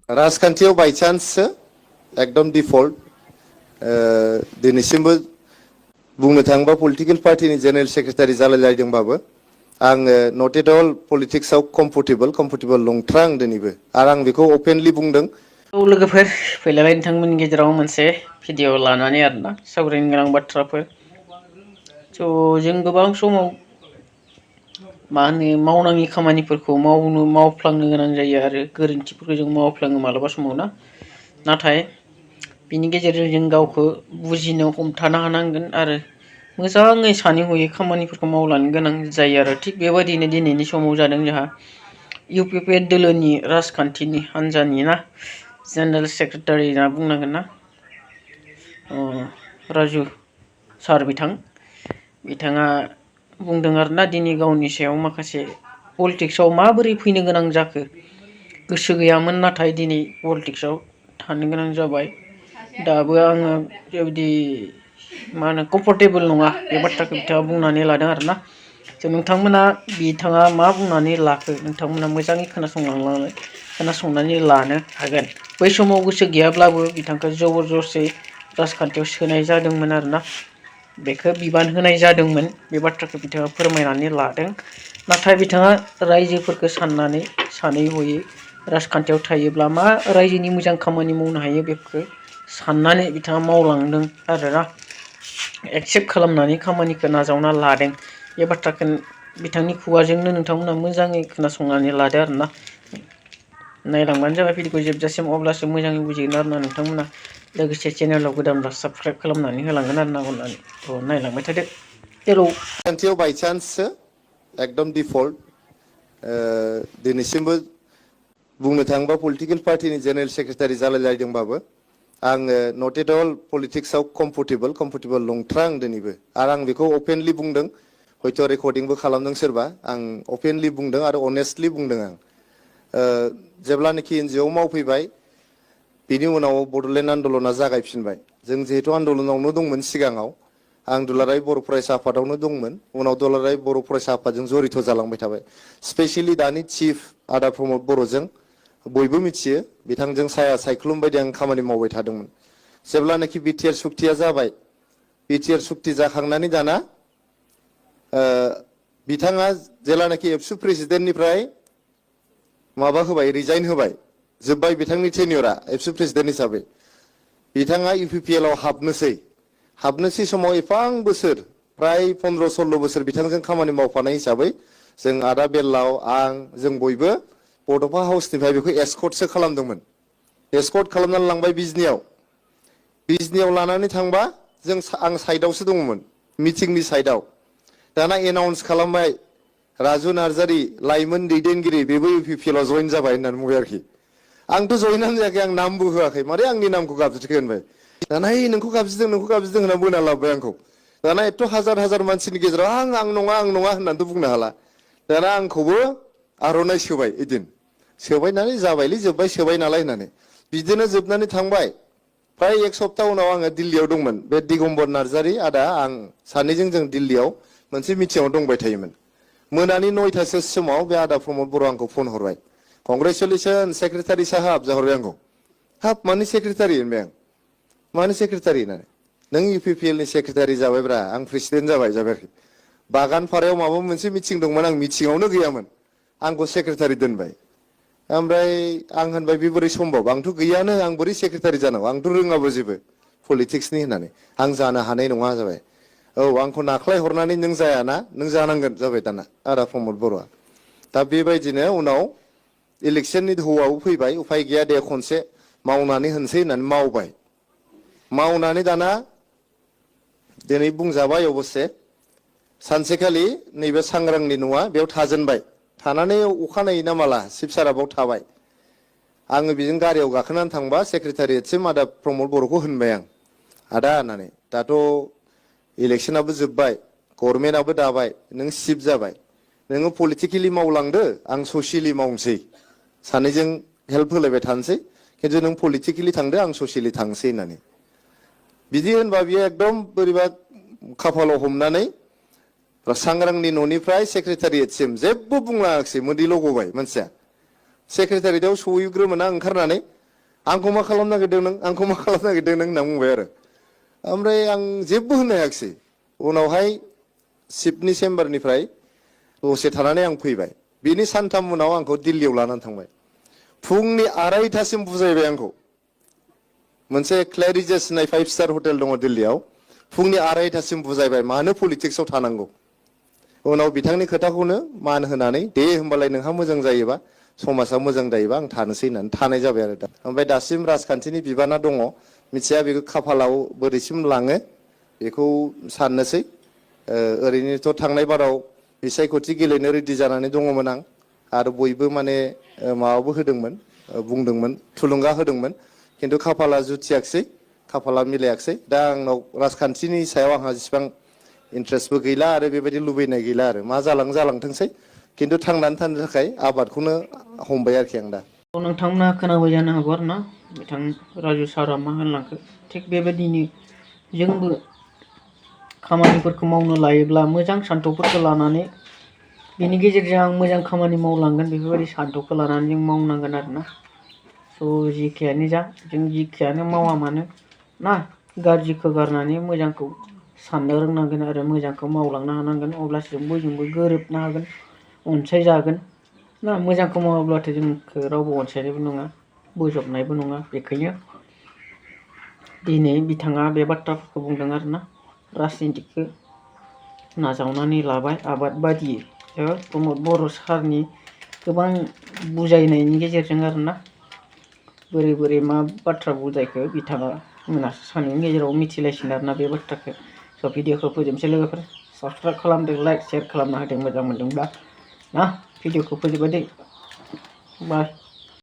राजखान्थियाव बाय चान्ससो एकदम डिफल्ट दिनैसिमबो बुंनो थाङोबा पलिटिकल पार्टीनि जेनेरेल सेक्रेटारि जालायलायदोंबाबो आङो नट एट अल पलिटिक्सआव कम्फर्टेबल नंथ्रा आं दिनैबो आरो आं बेखौ अपेनलि बुंदों। लोगोफोर फैलायबाय नोंथांमोननि गेजेराव मोनसे भिडिअ लानानै आरोना सावरायनो गोनां बाथ्राफोर जों गोबां समाव मा होनो मावनाङि खामानिफोरखौ मावफ्लांनो गोनां जायो आरो गोरोन्थिफोरखौ जों मावफ्लाङो मालाबा समाव नाथाय बिनि गेजेरजों जों गावखौ बुजिनो हमथानो हानांगोन आरो मोजाङै सानै हयै खामानिफोरखौ मावलांनो गोनां जायो आरो थिग बेबायदिनो दिनैनि समाव जादों जोंहा इउपिपि दोलोनि राजखान्थिनि हान्जानि जेनेरेल सेक्रेटारि होनना बुंनांगोन ना राजु सार बिथाङा बुंदों आरोना दिनै गावनि सायाव माखासे पलिटिक्सआव माबोरै फैनो गोनां जाखो गोसो गैयामोन नाथाय दिनै पलिटिक्सआव थानो गोनां जाबाय दाबो आङो बेबायदि मा होनो कम्फर्टेबल नङा बे बाथ्राखौ बिथाङा बुंनानै लादों आरोना नोंथांमोना बिथाङा मा बुंनानै लाखो नोंथांमोना मोजाङै खोनासंनानै लानो हागोन। बै समाव गोसो गैयाब्लाबो बिथांखौ जबरदस्ति राजखान्थियाव सोनाय जादोंमोन आरोना बेखौ बिबान होनाय जादोंमोन बे बाथ्राखौ बिथाङा फोरमायनानै लादों नाथाय बिथाङा रायजोफोरखौ साननानै सानै हयै राजखान्थियाव थायोब्ला मा रायजोनि मोजां खामानि मावनो हायो बेखौ साननानै बिथाङा मावलांदों आरोना एक्सेप्ट खालामनानै खामानिखौ नाजावना लादों बे बाथ्राखौ बिथांनि खुगाजोंनो नोंथांमोना मोजाङै खोनासंनानै लादो आरोना नायलांबानो जाबाय भिडिअखौ जोबजासिम अब्लासो मोजाङै बुजिगोन आरोना नोंथांमोना लोगोसे चेनेलाव गोदानब्ला साबसक्राइब खालामनानै होलांगोन आरोना अननानै नायलांबाय थादो हेलौ राजखान्थियाव बाय चान्ससो एकदम डिफल्ट दिनैसिमबो बुंनो थाङोबा पलिटिकल पार्टीनि जेनेरेल सेक्रेटारि जालायलायदोंबाबो आङो नट एट अल पलिटिक्सआव कम्फर्टेबल नंथ्रा आं दिनैबो आरो आं बेखौ अपेनलि बुंदों हयथ' रेकर्डिंबो खालामदों सोरबा आं अपेनलि बुंदों आरो अनेस्टलि बुंदों आं जेब्लानोखि एनजिअ मावफैबाय बिनि उनाव बड'लेण्ड आन्दलना जागायफिनबाय जों जिहेतु आन्दलनावनो दंमोन सिगाङाव आं दुलाराय बर' फरायसा आफादावनो दंमोन उनाव दुलाराय बर' फरायसा आफादजों जरित जालांबाय थाबाय स्पेसियेलि दानि चिफ आदा प्रमद बर'जों बयबो मिथियो बिथांजों साया सायख्लुम बायदि आं खामानि मावबाय थादोंमोन जेब्लानोखि बिटिआर सुक्तिया जाबाय बिटिआर सुक्ति जाखांनानै दाना बिथाङा जेब्लानोखि एबसु प्रेसिडेन्टनिफ्राय माबा होबाय रिजाइन होबाय जोब्बाय बिथांनि टेनियरा एबसु प्रेसिडेन्ट हिसाबै बिथाङा इउपिपिएलआव हाबनोसै समाव एफां बोसोर प्राय 15-16 बोसोर बिथांजों खामानि मावफानाय हिसाबै जों आदा बेल्लाव आं जों बयबो बड'फा हाउसनिफ्राय बेखौ एस्कर्टसो खालामदोंमोन एस्कर्ट खालामनानै लांबाय बिजनियाव लानानै थांबा आं साइडआवसो दङमोन मिटिंनि साइडआव दाना एनाउन्स खालामबाय राजु नार्जारि लाइमोन दैदेनगिरि बेबो इउपिपिएलआव जइन जाबाय होननानै बुंबाय आरोखि आंथ' जइनानो जायाखै आं नामबो होआखै मारै आंनि नामखौ गाबज्रिखो होनबाय दाना नोंखौ गाबज्रिदों होनना बोना लाबोबाय आंखौ दाना एथ' हाजार मानसिनि गेजेराव आं नङा होननानैथ' बुंनो हाला दाना आंखौबो आर'नाइ सोबाय एदिन सोबायनानै जाबायलै जोब्बाय सोबाय नालाय होननानै बिदिनो जोबनानै थांबाय प्राय एक सप्ता उनाव आङो दिल्लीयाव दंमोन बे दिगम्बर नार्जारि आदा आं सानैजों जों दिल्लीयाव मोनसे मिटिंआव दंबाय थायोमोन मोनानि 9टासो समाव बे आदा प्रमद बर' आंखौ फन हरबाय कंग्रेचुलेसन सेक्रेटारि साहाब जाहरबाय आंखौ हाब मानि सेक्रेटारि होनबाय आं मानि सेक्रेटारि होननानै नों इउपिपिएलनि सेक्रेटारि जाबायब्रा आं प्रेसिडेन्ट जाबाय आरोखि बागानपारायाव माबा मोनसे मिटिं दंमोन आं मिटिंआवनो गैयामोन आंखौ सेक्रेटारि दोनबाय ओमफ्राय आं होनबाय बे बोरै सम्भब आंथ' गैयानो आं बोरै सेक्रेटारि जानांगौ आंथ' रोङाबो जेबो पलिटिक्सनि होननानै आं जानो हानाय नङा जाबाय औ आंखौ नाख्लाय हरनानै नों जायाना नों जानांगोन जाबाय दाना आदा प्रमद बर'आ दा बेबायदिनो उनाव इलेक्सननि दोहौआव फैबाय उफाय गैया दे खनसे मावनानै होनसै होननानै मावनानै दाना दिनै बुंजाबाय अबस्से सानसेखालि नैबे सांग्रांनि न'आ बेयाव थाजेनबाय थानानै अखानायै ना माला चिफ सारा बाव थाबाय आङो बेजों गारियाव गाखोनानै थांबा सेक्रेटारियेटसिम आदा प्रमद बर'खौ होनबाय आं आदा होननानै दाथ' इलेक्सनाबो जोब्बाय गभर्नमेन्टआबो दाबाय नों चिफ जाबाय नोङो पलिटिकेलि मावलांदो आं ससियेलि मावनोसै सानैजों हेल्प होलायबाय थानोसै खिन्थु नों पलिटिकेलि थांदो आं ससियेलि थांसै होननानै बिदि होनबा बियो एकदम बोरैबा खाफालाव हमनानै सांग्रांनि न'निफ्राय सेक्रेटारियेटसिम जेबो बुंलाङाखिसै मोदैल' गबाय मानसिया सेक्रेटारियेटआव सहैग्रोमोना ओंखारनानै आंखौ मा खालामनो नागिरदों नों आंखौ मा खालामनो नागिरदों नों होनना बुंबाय आरो ओमफ्राय आं जेबो होननो हायाखिसै उनावहाय चिफनि चेम्बारनिफ्राय दसे थानानै आं फैबाय बिनि सानथाम उनाव आंखौ दिल्लीयाव लानानै थांबाय फुंनि 2:30सिम बुजायबाय आंखौ मोनसे क्लेरिजेस होननाय 5 स्टार हटेल दङ दिल्लीयाव फुंनि 2:30सिम बुजायबाय मानो पलिटिक्सआव थानांगौ उनाव बिथांनि खोथाखौनो मान होनानै दे होमबालाय नोंहा मोजां जायोबा समाजा मोजां जायोबा आं थानोसै होननानै थानाय जाबाय आरो दा ओमफ्राय दासिम राजखान्थिनि बिबाना दङ मिथिया बेखौ खाफालाव बोरैसिम लाङो बेखौ साननोसै ओरैनोथ' थांनाय बाराव बिसायख'थि गेलेनो रेडि जानानै दङमोन आं आरो बयबो माने माबाबो होदोंमोन बुंदोंमोन थुलुंगा होदोंमोन खिन्थु खाफाला जुथियाखिसै खाफाला मिलायाखिसै दा आंनाव राजखान्थिनि सायाव आंहा जेसेबां इन्ट्रेस्टबो गैला आरो बेबायदि लुबैनाय गैला आरो मा जालांथोंसै खिन्थु थांनानै थानो थाखाय आबादखौनो हमबाय आरोखि आं दा नोंथांमोना खोनाबाय जानो हागौ आरो ना बिथां राजु सारा मा होनलांखो थिग बेबायदिनो जोंबो खामानिफोरखौ मावनो लायोब्ला मोजां सान्थौफोरखौ लानानै बेनि गेजेरजों आं मोजां खामानि मावलांगोन बेफोरबायदि सान्थौखौ लानानै जों मावनांगोन आरो ना स' जिखियानो जा जों जिखियानो मावा मानो ना गाज्रिखौ गारनानै मोजांखौ साननो रोंनांगोन आरो मोजांखौ मावलांनो हानांगोन अब्लासो जों बयजोंबो गोरोबनो हागोन अनसायजागोन ना मोजांखौ मावाब्लाथाय जोंखौ रावबो अनसायनायबो नङा बोजबनायबो नङा बेखायनो दिनै बिथाङा बे बाथ्राफोरखौ बुंदों आरो ना राजनितिखौ नाजावनानै लाबाय आबाद बादियै प्रमद बर' सारनि गोबां बुजायनायनि गेजेरजों आरो ना बोरै मा बाथ्रा बुजायखो बिथाङा मोनासो सानैनि गेजेराव मिथिलायसिगोन आरो ना बे बाथ्राखौ स' भिडिअखौ फोजोबनोसै लोगोफोर साबसक्राइब खालामदो लाइक शेयार खालामना होदों मोजां मोनदोंब्ला ना भिडिअखौ फोजोबबाय दे बाय